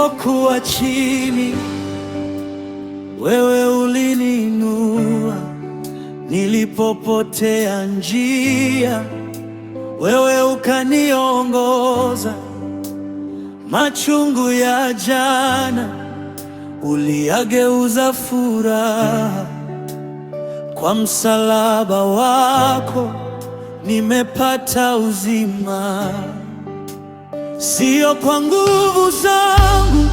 Nilipokuwa chini, wewe uliniinua. Nilipopotea njia, wewe ukaniongoza. Machungu ya jana uliyageuza furaha. Kwa msalaba wako nimepata uzima. Sio kwa nguvu zangu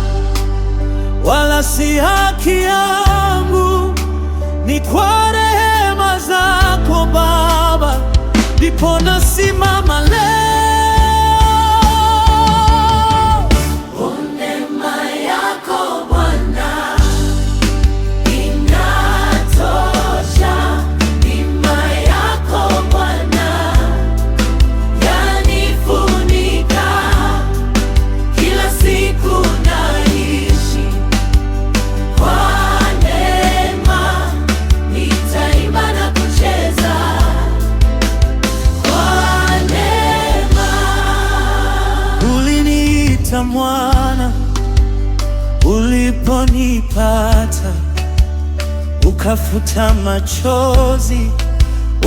wala si haki yangu, ni kwa rehema zako Baba, ndipo nasimama leo. Neema yako Bwana inatosha, neema yako Bwana yanifunika. Kila siku naishi kwa neema, nitaimba na kucheza kwa neema. Uliniita mwana uliponipata, ukafuta machozi,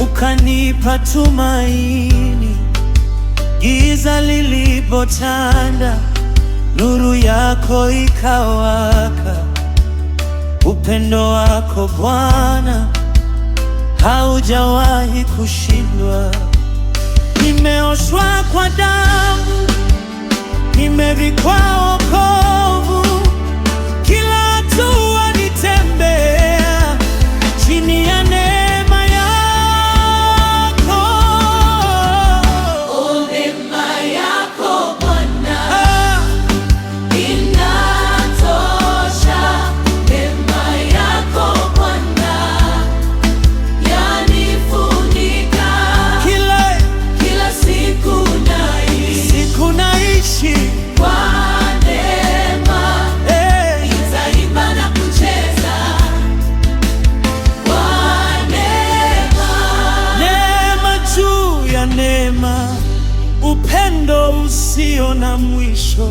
ukanipa tumaini. Giza lilipotanda, nuru yako ikawaka. Upendo wako Bwana haujawahi kushindwa. Nimeoshwa kwa damu, nimevikwa wokovu. Kila hatua nitembea chini ya neema yako. Neema yako Bwana inatosha, neema yako Bwana yanifunika. Kila siku naishi kwa neema, nitaimba na kucheza kwa neema. Neema juu ya neema, upendo usio na mwisho.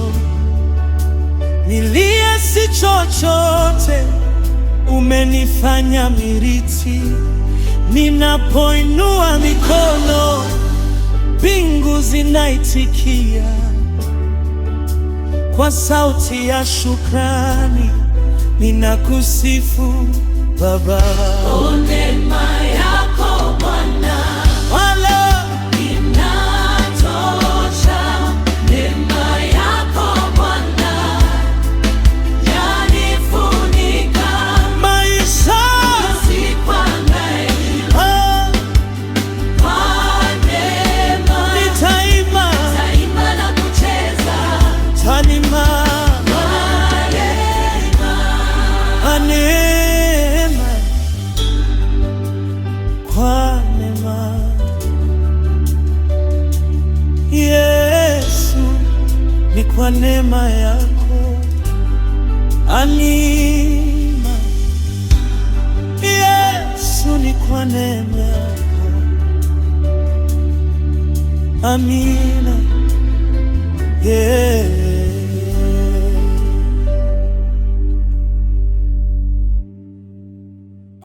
Nilie si chochote, umenifanya mirithi. Ninapoinua mikono, mbingu zinaitikia. Kwa sauti ya shukrani, ninakusifu Baba. Neema yako Bwana Wala inatosha, neema yako Bwana yanifunika. maisha Siku ah, kwa neema, nitaimba nitaimba na kucheza talima kwa neema. neema, kwa neema. Yesu, ni kwa neema yako. Anima, Yesu, ni kwa neema yako. Amina, yeah.